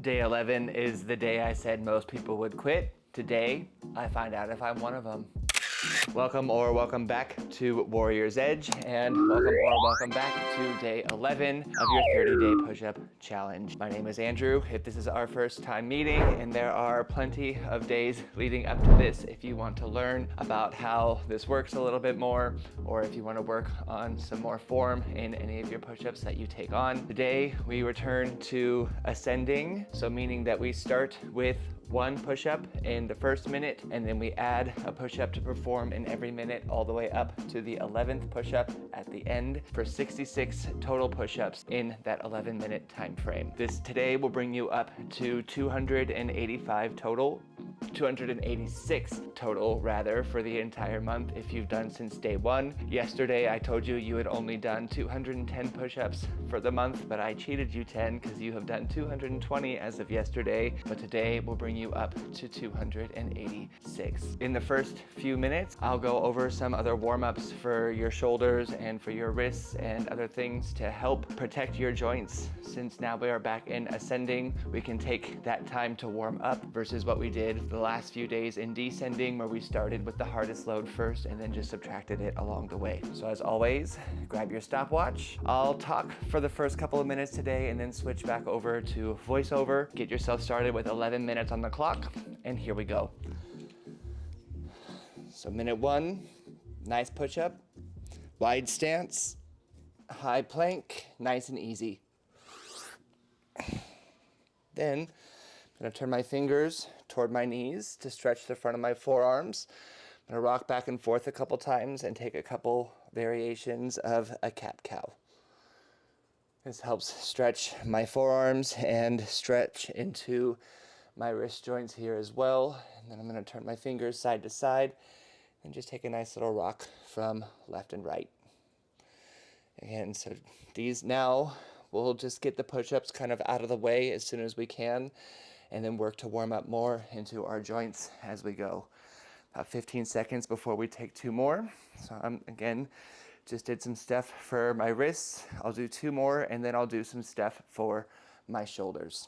Day 11 is the day I said most people would quit. Today, I find out if I'm one of them. Welcome back to Warrior's Edge, and welcome back to day 11 of your 30-day push-up challenge. My name is Andrew. If this is our first time meeting, and there are plenty of days leading up to this, if you want to learn about how this works a little bit more, or if you want to work on some more form in any of your push-ups that you take on. Today, we return to ascending, so meaning that we start with one push-up in the first minute, and then we add a push-up to perform in every minute all the way up to the 11th push-up at the end for 66 total push-ups in that 11-minute time frame. This today will bring you up to 286 total rather for the entire month if you've done since day one. Yesterday I told you you had only done 210 push-ups for the month, but I cheated you 10 because you have done 220 as of yesterday, but today will bring you up to 286. In the first few minutes, I'll go over some other warm-ups for your shoulders and for your wrists and other things to help protect your joints. Since now we are back in ascending, we can take that time to warm up versus what we did the last few days in descending, where we started with the hardest load first and then just subtracted it along the way. So as always, grab your stopwatch. I'll talk for the first couple of minutes today and then switch back over to voiceover. Get yourself started with 11 minutes on the clock, and here we go. So minute one, nice push-up, wide stance, high plank, nice and easy. Then I'm gonna turn my fingers toward my knees to stretch the front of my forearms. I'm gonna rock back and forth a couple times and take a couple variations of a cat-cow. This helps stretch my forearms and stretch into my wrist joints here as well. And then I'm gonna turn my fingers side to side and just take a nice little rock from left and right. Again, so these now, we'll just get the push-ups kind of out of the way as soon as we can, and then work to warm up more into our joints as we go. About 15 seconds before we take two more. So I'm, again, just did some stuff for my wrists. I'll do two more, and then I'll do some stuff for my shoulders.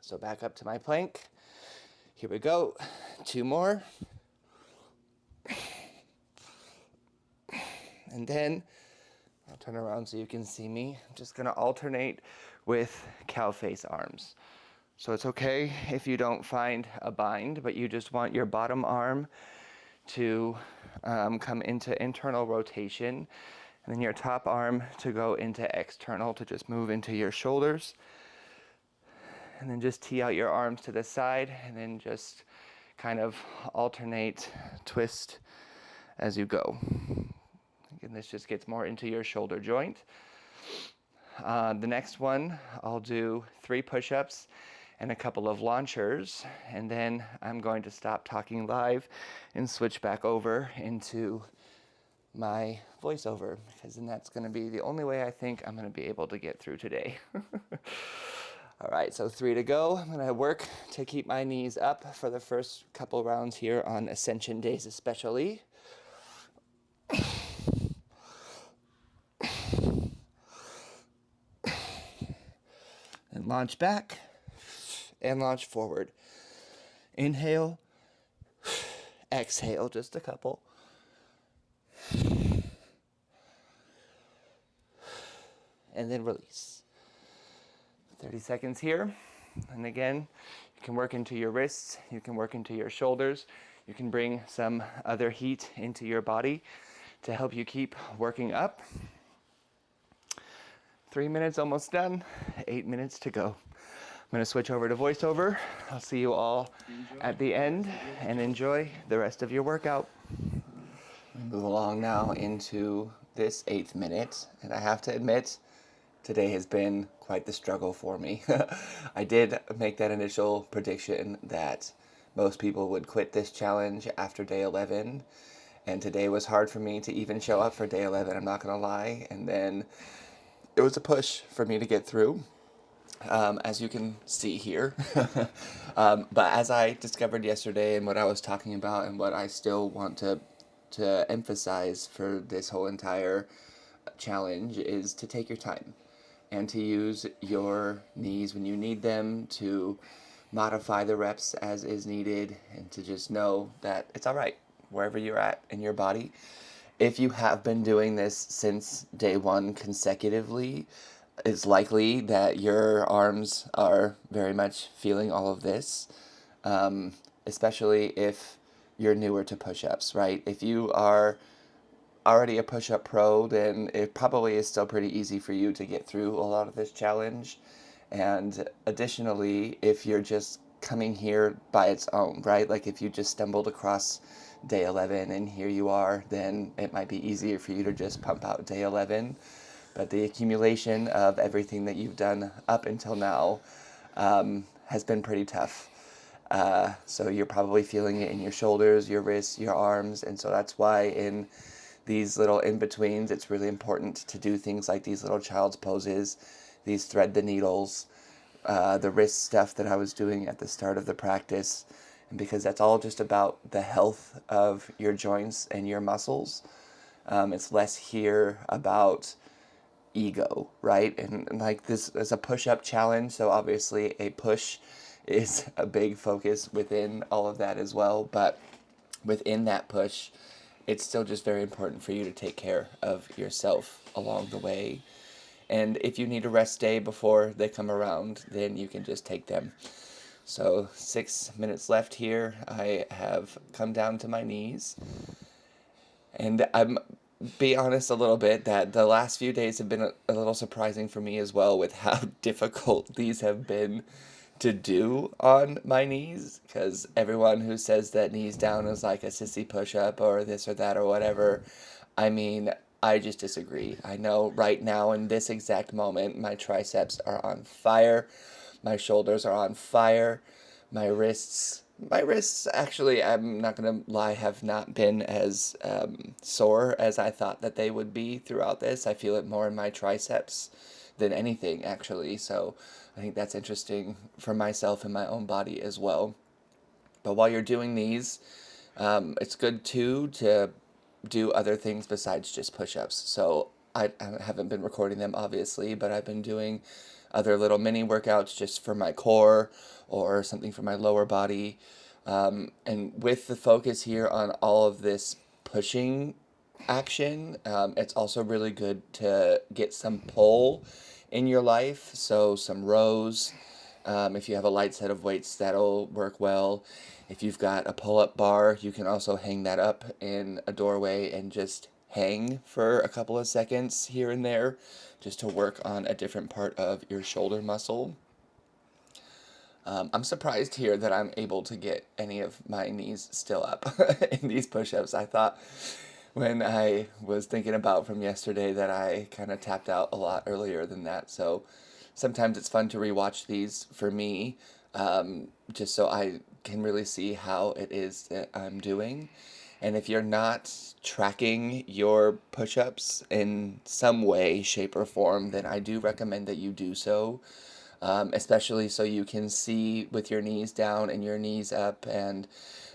So back up to my plank. Here we go. Two more. And then I'll turn around so you can see me. I'm just gonna alternate with cow face arms. So it's okay if you don't find a bind, but you just want your bottom arm to come into internal rotation, and then your top arm to go into external, to just move into your shoulders. And then just tee out your arms to the side, and then just kind of alternate, twist as you go. Again, this just gets more into your shoulder joint. The next one, I'll do 3 push-ups and a couple of launchers, and then I'm going to stop talking live and switch back over into my voiceover, because then that's going to be the only way I think I'm going to be able to get through today. All right, so 3 to go. I'm going to work to keep my knees up for the first couple rounds here on ascension days especially. And launch back and launch forward. Inhale, exhale, just a couple. And then release. 30 seconds here. And again, you can work into your wrists, you can work into your shoulders, you can bring some other heat into your body to help you keep working up. 3 minutes almost done, 8 minutes to go. I'm gonna switch over to voiceover. I'll see you all at the end, and enjoy the rest of your workout. We move along now into this 8th minute, and I have to admit, today has been quite the struggle for me. I did make that initial prediction that most people would quit this challenge after day 11, and today was hard for me to even show up for day 11, I'm not gonna lie, and then it was a push for me to get through, as you can see here. But as I discovered yesterday, and what I was talking about, and what I still want to emphasize for this whole entire challenge, is to take your time. and to use your knees when you need them, to modify the reps as is needed, and to just know that it's all right wherever you're at in your body. If you have been doing this since day one consecutively, it's likely that your arms are very much feeling all of this, especially if you're newer to push-ups, right? If you are already a push-up pro, then it probably is still pretty easy for you to get through a lot of this challenge. And additionally, if you're just coming here by its own, right? Like if you just stumbled across day 11 and here you are, then it might be easier for you to just pump out day 11. But the accumulation of everything that you've done up until now has been pretty tough. So you're probably feeling it in your shoulders, your wrists, your arms, and so that's why in these little in-betweens, it's really important to do things like these little child's poses, these thread the needles, the wrist stuff that I was doing at the start of the practice, and because that's all just about the health of your joints and your muscles. It's less here about ego, right? And like this is a push-up challenge, so obviously a push is a big focus within all of that as well, but within that push, it's still just very important for you to take care of yourself along the way. And if you need a rest day before they come around, then you can just take them. So 6 minutes left here. I have come down to my knees. And I'm be honest a little bit that the last few days have been a little surprising for me as well with how difficult these have been to do on my knees, because everyone who says that knees down is like a sissy push-up or this or that or whatever, I mean, I just disagree. I know right now in this exact moment my triceps are on fire, my shoulders are on fire, my wrists actually, I'm not gonna lie, have not been as sore as I thought that they would be throughout this. I feel it more in my triceps than anything, actually, so I think that's interesting for myself and my own body as well. But while you're doing these, it's good too to do other things besides just push-ups. So I haven't been recording them, obviously, but I've been doing other little mini workouts just for my core or something for my lower body. And with the focus here on all of this pushing action, it's also really good to get some pull in your life. So some rows. If you have a light set of weights, that'll work well. If you've got a pull-up bar, you can also hang that up in a doorway and just hang for a couple of seconds here and there just to work on a different part of your shoulder muscle. I'm surprised here that I'm able to get any of my knees still up in these push-ups. I thought when I was thinking about from yesterday that I kind of tapped out a lot earlier than that. So sometimes it's fun to rewatch these for me, just so I can really see how it is that I'm doing. And if you're not tracking your push-ups in some way, shape, or form, then I do recommend that you do so, especially so you can see with your knees down and your knees up, and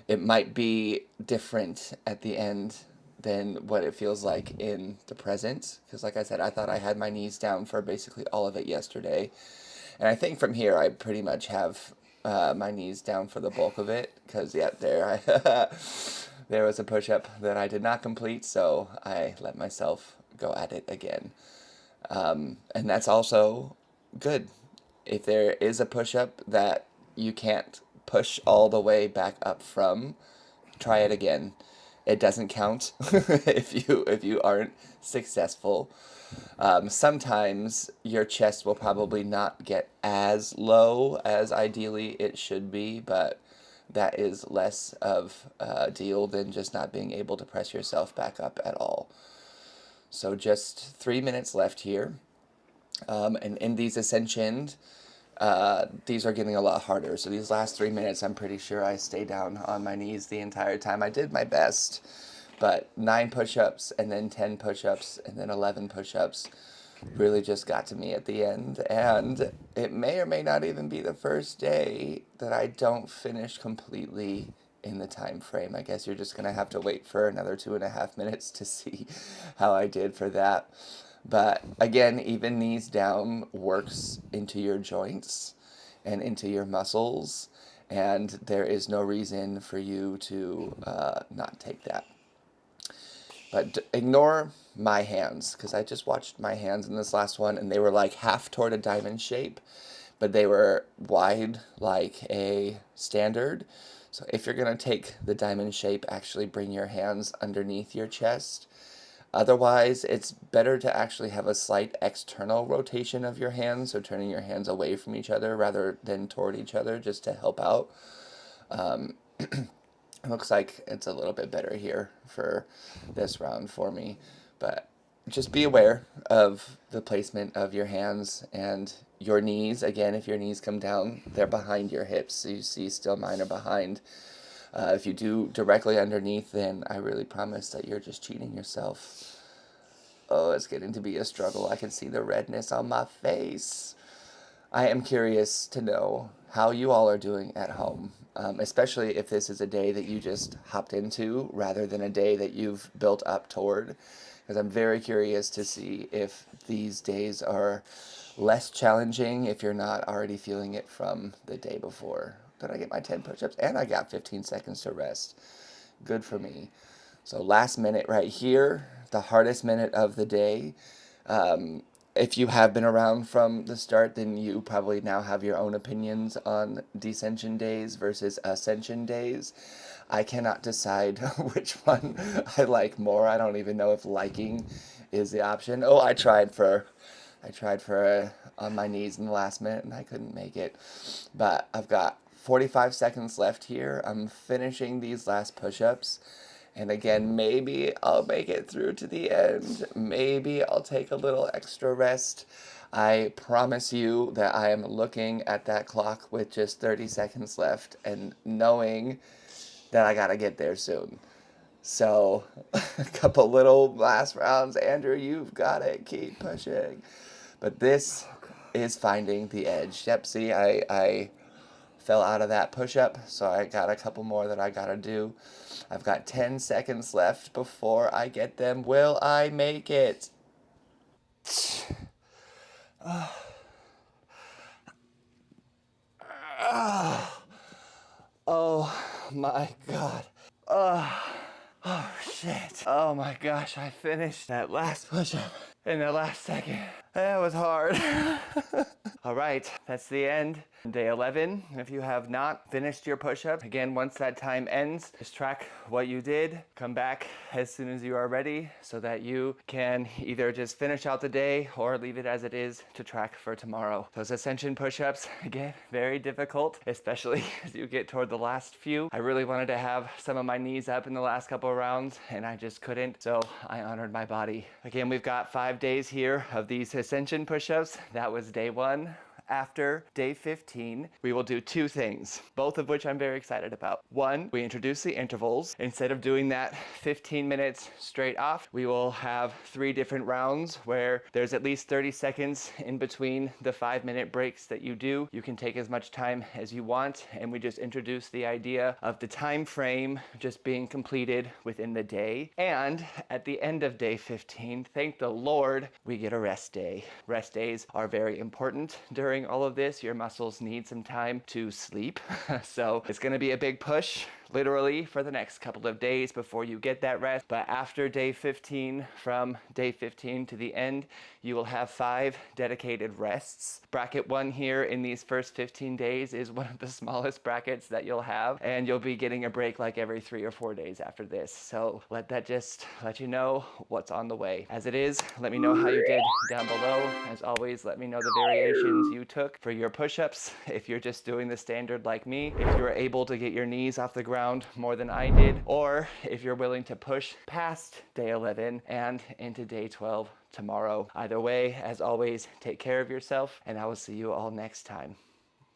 it might be different at the end than what it feels like in the present. Because like I said, I thought I had my knees down for basically all of it yesterday. And I think from here I pretty much have my knees down for the bulk of it. Because, yeah, there was a push-up that I did not complete, so I let myself go at it again. And that's also good. If there is a push-up that you can't push all the way back up from, try it again. It doesn't count if you aren't successful. Sometimes your chest will probably not get as low as ideally it should be, but that is less of a deal than just not being able to press yourself back up at all. So just 3 minutes left here. And in these ascensions, these are getting a lot harder. So these last 3 minutes, I'm pretty sure I stay down on my knees the entire time. I did my best, but 9 push-ups and then 10 push-ups and then 11 push-ups really just got to me at the end. And it may or may not even be the first day that I don't finish completely in the time frame. I guess you're just going to have to wait for another 2.5 minutes to see how I did for that. But again, even knees down works into your joints and into your muscles, and there is no reason for you to not take that. But ignore my hands, because I just watched my hands in this last one, and they were like half toward a diamond shape, but they were wide like a standard. So if you're going to take the diamond shape, actually bring your hands underneath your chest. Otherwise, it's better to actually have a slight external rotation of your hands, so turning your hands away from each other rather than toward each other, just to help out. It looks like it's a little bit better here for this round for me, but just be aware of the placement of your hands and your knees. Again, if your knees come down, they're behind your hips, so you see still mine are behind. If you do directly underneath, then I really promise that you're just cheating yourself. Oh, it's getting to be a struggle. I can see the redness on my face. I am curious to know how you all are doing at home, especially if this is a day that you just hopped into rather than a day that you've built up toward. Because I'm very curious to see if these days are less challenging if you're not already feeling it from the day before. Did I get my 10 push-ups? And I got 15 seconds to rest. Good for me. So last minute right here, the hardest minute of the day. If you have been around from the start, then you probably now have your own opinions on descension days versus ascension days. I cannot decide which one I like more. I don't even know if liking is the option. Oh, I tried for on my knees in the last minute and I couldn't make it. But I've got 45 seconds left here. I'm finishing these last push-ups. And again, maybe I'll make it through to the end. Maybe I'll take a little extra rest. I promise you that I am looking at that clock with just 30 seconds left and knowing that I gotta get there soon. So, a couple little last rounds. Andrew, you've got it. Keep pushing. But this is finding the edge. Yep, see, I fell out of that push-up, so I got a couple more that I gotta do. I've got 10 seconds left before I get them. Will I make it? Oh my god. Oh shit. Oh my gosh, I finished that last push-up in the last second. That was hard. All right, that's the end. Day 11. If you have not finished your push-up, again, once that time ends, just track what you did. Come back as soon as you are ready so that you can either just finish out the day or leave it as it is to track for tomorrow. Those ascension push-ups, again, very difficult, especially as you get toward the last few. I really wanted to have some of my knees up in the last couple of rounds and I just couldn't, so I honored my body. Again, we've got 5 days here of these ascension push-ups. That was day 1. After day 15, we will do 2 things, both of which I'm very excited about. 1, we introduce the intervals. Instead of doing that 15 minutes straight off, we will have 3 different rounds where there's at least 30 seconds in between the 5-minute breaks that you do. You can take as much time as you want, and we just introduce the idea of the time frame just being completed within the day. And at the end of day 15, thank the Lord, we get a rest day. Rest days are very important during all of this. Your muscles need some time to sleep. So it's going to be a big push literally for the next couple of days before you get that rest. But after day 15, from day 15 to the end, you will have 5 dedicated rests. Bracket 1 here in these first 15 days is one of the smallest brackets that you'll have, and you'll be getting a break like every 3 or 4 days after this. So let that just let you know what's on the way. As it is, let me know how you did down below. As always, let me know the variations you took for your push-ups. If you're just doing the standard like me, if you're able to get your knees off the ground more than I did, or if you're willing to push past day 11 and into day 12 tomorrow. Either way, as always, take care of yourself, and I will see you all next time.